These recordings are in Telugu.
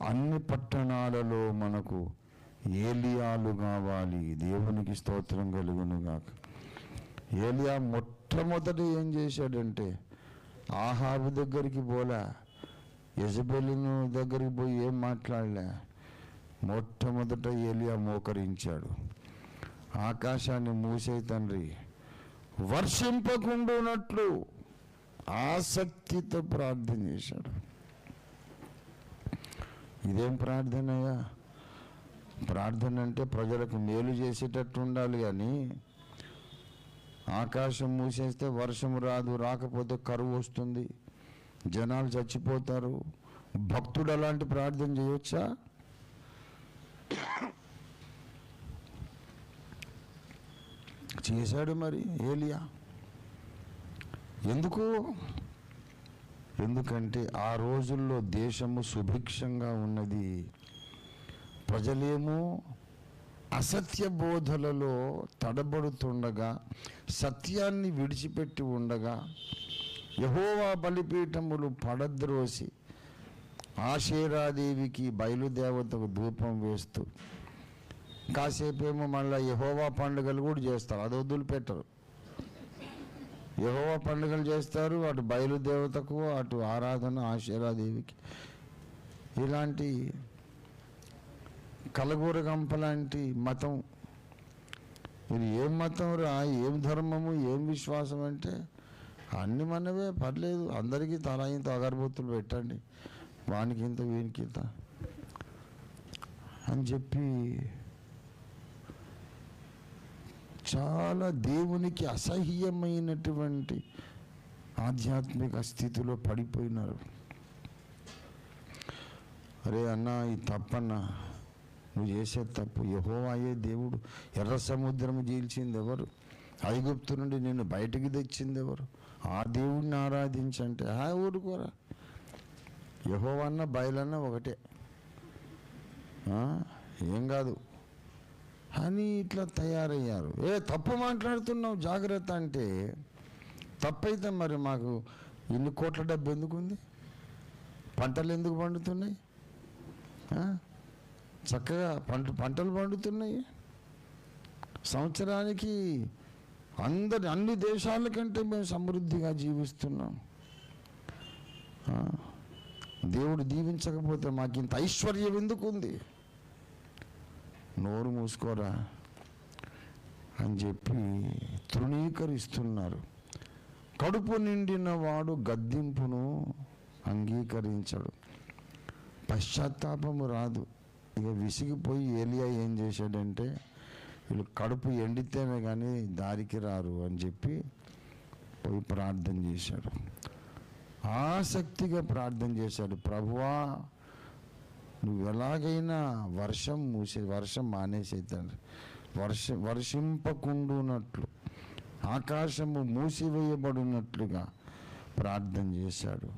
అన్ని పట్టణాలలో మనకు ఏలియాలు కావాలి. దేవునికి స్తోత్రం కలుగునుగాక. ఏలియా మొట్టమొదట ఏం చేశాడంటే ఆహాబు దగ్గరికి పోలే, యెజబెలును దగ్గరికి పోయి ఏం మాట్లాడలే. మొట్టమొదట ఏలియా మోకరించాడు. ఆకాశాన్ని మూసే తండ్రి, వర్షింపకుండునట్లు ఆసక్తితో ప్రార్థన చేశాడు. ఇదేం ప్రార్థనయ్యా? ప్రార్థన అంటే ప్రజలకు మేలు చేసేటట్టు ఉండాలి, కానీ ఆకాశం మూసేస్తే వర్షం రాదు, రాకపోతే కరువు వస్తుంది, జనాలు చచ్చిపోతారు. భక్తుడు అలాంటి ప్రార్థన చేయొచ్చా? చేశాడు మరి ఏలియా. ఎందుకంటే ఆ రోజుల్లో దేశము సుభిక్షంగా ఉన్నది. ప్రజలేమో అసత్య బోధలలో తడబడుతుండగా, సత్యాన్ని విడిచిపెట్టి ఉండగా, యెహోవా బలిపీఠములు పడద్రోసి ఆషేరాదేవికి బయలుదేవతకు ధూపం వేస్తూ, కాసేపేమో మళ్ళీ యెహోవా పండుగలు కూడా చేస్తారు, అది వదిలిపెట్టరు. యెహోవా పండుగలు చేస్తారు, అటు బయలుదేవతకు, అటు ఆరాధన ఆషేరాదేవికి. ఇలాంటి కలగూరగంపలాంటి మతం. ఇది ఏం మతం రా, ఏం ధర్మము, ఏం విశ్వాసం అంటే అన్ని మనవే, పర్లేదు, అందరికీ తలా ఇంత అగరబత్తులు పెట్టండి, వానికి ఇంత వీనికి ఇంత అని చెప్పి చాలా దేవునికి అసహ్యమైనటువంటి ఆధ్యాత్మిక స్థితిలో పడిపోయినారు. అరే అన్న, ఈ తప్పన్నా, నువ్వు చేసే తప్పు. యెహోవాయే దేవుడు. ఎర్ర సముద్రము చీల్చింది ఎవరు? ఐగుప్తు నుండి నిన్ను బయటికి తెచ్చింది ఎవరు? ఆ దేవుడిని ఆరాధించంటే ఊరుకోరా. యెహోవన్న బయలన్న ఒకటే, ఏం కాదు అని ఇట్లా తయారయ్యారు. తప్పు మాట్లాడుతున్నావు, జాగ్రత్త అంటే తప్పైతే మరి మాకు ఇన్ని కోట్ల డబ్బు ఎందుకుంది? పంటలు ఎందుకు పండుతున్నాయి? చక్కగా పంటలు పండుతున్నాయి. సంవత్సరానికి అన్ని దేశాల కంటే మేము సమృద్ధిగా జీవిస్తున్నాం. దేవుడు దీవించకపోతే మాకు ఇంత ఐశ్వర్యం ఎందుకుంది? నోరు మూసుకోరా అని చెప్పి తృణీకరిస్తున్నారు. కడుపు నిండిన వాడు గద్దింపును అంగీకరించడు, పశ్చాత్తాపము రాదు. ఇక విసిగిపోయి ఏలియా ఏం చేశాడంటే, వీళ్ళు కడుపు ఎండితేనే కానీ దారికి రారు అని చెప్పి పోయి ప్రార్థన చేశాడు. ఆసక్తిగా ప్రార్థన చేశాడు. ప్రభువా, నువ్వు ఎలాగైనా వర్షం మానేసేద్దాను, వర్షింపకుండునట్లు, ఆకాశము మూసివేయబడినట్లుగా ప్రార్థన చేశాడు.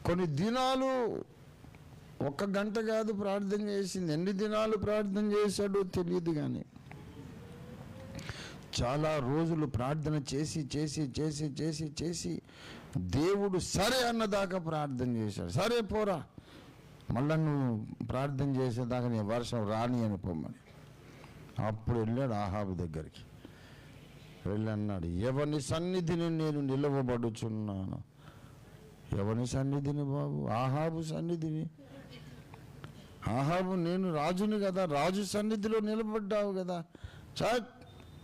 కొన్ని దినాలు, 1 గంట కాదు ప్రార్థన చేసింది, ఎన్ని దినాలు ప్రార్థన చేశాడో తెలియదు, కానీ చాలా రోజులు ప్రార్థన చేసి చేసి చేసి చేసి చేసి దేవుడు సరే అన్నదాకా ప్రార్థన చేశాడు. సరే పోరా, మళ్ళా నువ్వు ప్రార్థన చేసేదాకా నీ వర్షం రాని అని పొమ్మని. అప్పుడు వెళ్ళాడు ఆహాబు దగ్గరికి. వెళ్ళి అన్నాడు, ఎవని సన్నిధిని నేను నిలవబడుచున్నాను. ఎవని సన్నిధిని బాబు? ఆహాబు సన్నిధిని. ఆహాబు, నేను రాజుని కదా, రాజు సన్నిధిలో నిలబడ్డావు కదా.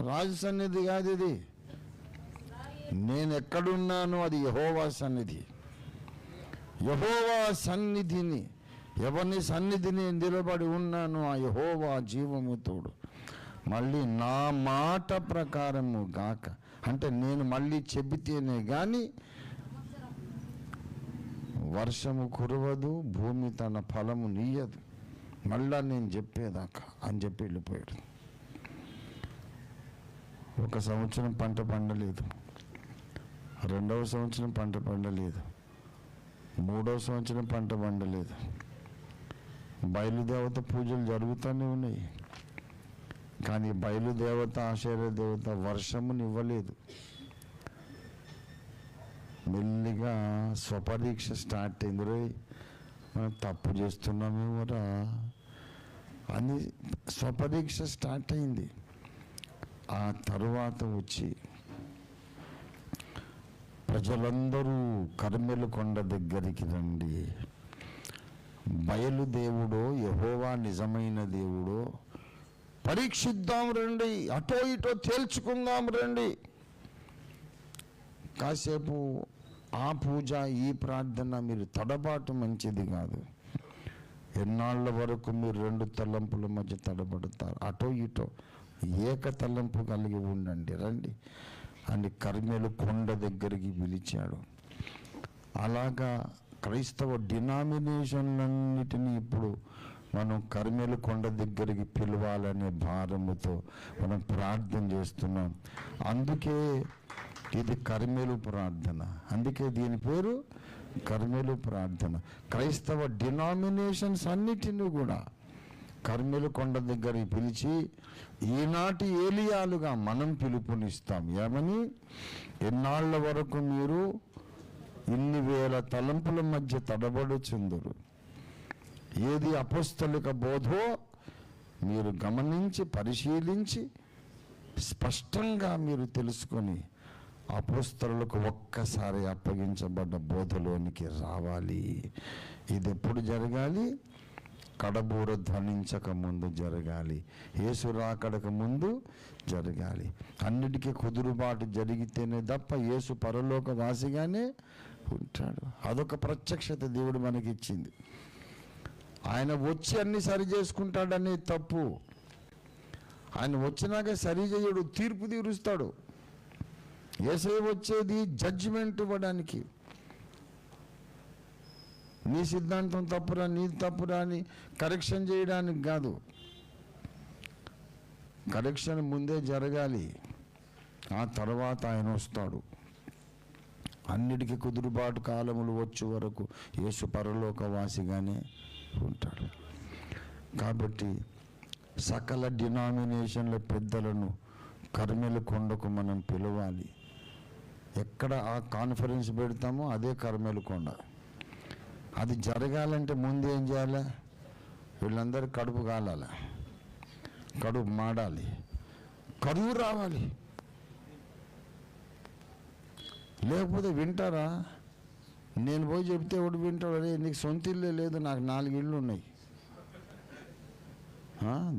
రాజు సన్నిధి కాదు ఇది, నేను ఎక్కడున్నాను అది యెహోవా సన్నిధి. యెహోవా సన్నిధిని, ఎవరిని సన్నిధిని నిలబడి ఉన్నాను, ఆ యెహోవా జీవము తోడు. మళ్ళీ నా మాట ప్రకారము గాక, అంటే నేను మళ్ళీ చెబితేనే కానీ వర్షము కురవదు, భూమి తన ఫలము నీయదు, మళ్ళా నేను చెప్పేదాకా అని చెప్పి వెళ్ళిపోయాడు. 1 సంవత్సరం పంట పండలేదు, 2వ సంవత్సరం పంట పండలేదు, 3వ సంవత్సరం పంట పండలేదు. బయలుదేవత పూజలు జరుగుతూనే ఉన్నాయి, కానీ బయలుదేవత ఆశ్చర్య దేవత వర్షమునివ్వలేదు. మెల్లిగా స్వపరీక్ష స్టార్ట్ అయింది. మనం తప్పు చేస్తున్నామేమోరా అని స్వపరీక్ష స్టార్ట్ అయింది. ఆ తరువాత వచ్చి ప్రజలందరూ కర్మెలు కొండ దగ్గరికి రండి, బయలుదేవుడో యెహోవా నిజమైన దేవుడో పరీక్షిద్దాం రండి, అటో ఇటో తేల్చుకుందాం రండి. కాసేపు ఆ పూజ ఈ ప్రార్థన మీరు తడబాటు మంచిది కాదు. ఎన్నాళ్ళ వరకు మీరు రెండు తలంపుల మధ్య తడబడతారు? అటో ఇటో ఏక తలంపు కలిగి ఉండండి, రండి అని కర్మెలు కొండ దగ్గరికి పిలిచాడు. అలాగా క్రైస్తవ డినామినేషన్లన్నిటినీ ఇప్పుడు మనం కర్మెలు కొండ దగ్గరికి పిలవాలనే భారముతో మనం ప్రార్థన చేస్తున్నాం. అందుకే ఇది కర్మెలు ప్రార్థన, అందుకే దీని పేరు కర్మెలు ప్రార్థన. క్రైస్తవ డినామినేషన్స్ అన్నిటినీ కూడా కర్మెలు కొండ దగ్గరికి పిలిచి ఈనాటి ఏలియాలుగా మనం పిలుపునిస్తాం. ఏమని? ఎన్నాళ్ళ వరకు మీరు ఇన్ని వేల తలంపుల మధ్య తడబడుచుందురు. ఏది అపోస్తలిక బోధో మీరు గమనించి పరిశీలించి స్పష్టంగా మీరు తెలుసుకొని అపోస్తలులకు ఒక్కసారి అప్పగించబడ్డ బోధలోనికి రావాలి. ఇది ఎప్పుడు జరగాలి? కడబూర ధ్వనించక ముందు జరగాలి, యేసు రాకడక ముందు జరగాలి. అన్నిటికీ కుదురుబాటు జరిగితేనే తప్ప యేసు పరలోక వాసిగానే ఉంటాడు. అదొక ప్రత్యక్షత దేవుడు మనకిచ్చింది. ఆయన వచ్చి అన్ని సరి చేసుకుంటాడనే తప్పు. ఆయన వచ్చినాక సరి చేయడు, తీర్పు తీరుస్తాడు. యేసయ్య వచ్చేది జడ్జిమెంట్ ఇవ్వడానికి. నీ సిద్ధాంతం తప్పురా, నీది తప్పురా అని కరెక్షన్ చేయడానికి కాదు. కరెక్షన్ ముందే జరగాలి, ఆ తర్వాత ఆయన వస్తాడు. అన్నిటికీ కుదురుబాటు కాలములు వచ్చే వరకు యేసు పరలోకవాసిగానే ఉంటాడు. కాబట్టి సకల డినామినేషన్ల పెద్దలను కర్మెల కొండకు మనం పిలవాలి. ఎక్కడ ఆ కాన్ఫరెన్స్ పెడతామో అదే కర్మెల కొండ. అది జరగాలంటే ముందు ఏం చేయాలి? వీళ్ళందరూ కడుపు కాలాలి, కడుపు మాడాలి, కరువు రావాలి. లేకపోతే వింటారా? నేను పోయి చెప్తే ఒకటి వింటాడు, అరే నీకు సొంత ఇల్లే లేదు, నాకు 4 ఇళ్ళు ఉన్నాయి.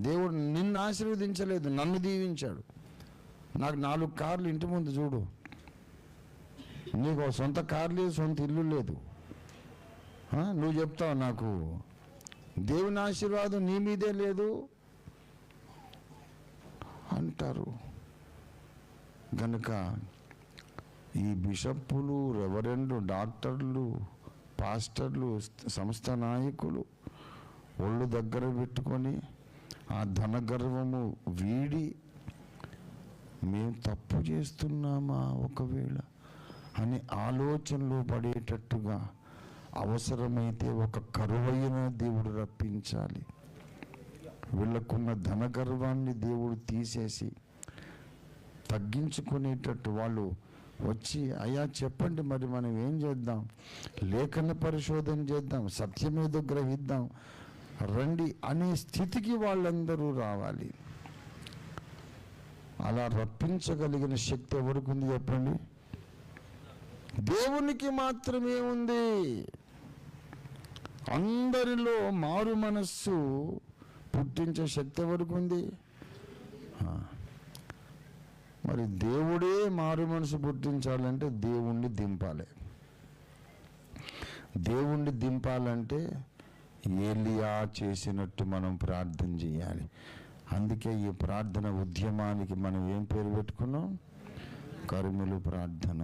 దేవుడు నిన్ను ఆశీర్వదించలేదు, నన్ను దీవించాడు. నాకు 4 కార్లు ఇంటి ముందు చూడు. నీకు సొంత కారు లేదు, సొంత ఇల్లు లేదు. నువ్వు చెప్తావు నాకు దేవుని ఆశీర్వాదం నీ మీదే లేదు అంటారు. గనుక ఈ బిషప్పులు, రెవరెండ్లు, డాక్టర్లు, పాస్టర్లు, సంస్థ నాయకులు ఒళ్ళు దగ్గర పెట్టుకొని ఆ ధనగర్వము వీడి మేము తప్పు చేస్తున్నామా ఒకవేళ అని ఆలోచనలు పడేటట్టుగా అవసరమైతే ఒక కరువైన దేవుడు రప్పించాలి. వీళ్ళకున్న ధనగర్వాన్ని దేవుడు తీసేసి తగ్గించుకునేటట్టు వాళ్ళు వచ్చి, అయ్యా చెప్పండి మరి మనం ఏం చేద్దాం, లేఖన పరిశోధన చేద్దాం, సత్యమేదో గ్రహిద్దాం రండి అనే స్థితికి వాళ్ళందరూ రావాలి. అలా రప్పించగలిగిన శక్తి ఎవరికి ఉంది చెప్పండి? దేవునికి మాత్రమే ఉంది. అందరిలో మారు మనస్సు పుట్టించే శక్తి ఎవరికి ఉంది? మరి దేవుడే మారు మనసు పుట్టించాలంటే దేవుణ్ణి దింపాలి. దేవుణ్ణి దింపాలంటే ఏలియా చేసినట్టు మనం ప్రార్థన చేయాలి. అందుకే ఈ ప్రార్థన ఉద్యమానికి మనం ఏం పేరు పెట్టుకున్నాం? కర్మెలు ప్రార్థన.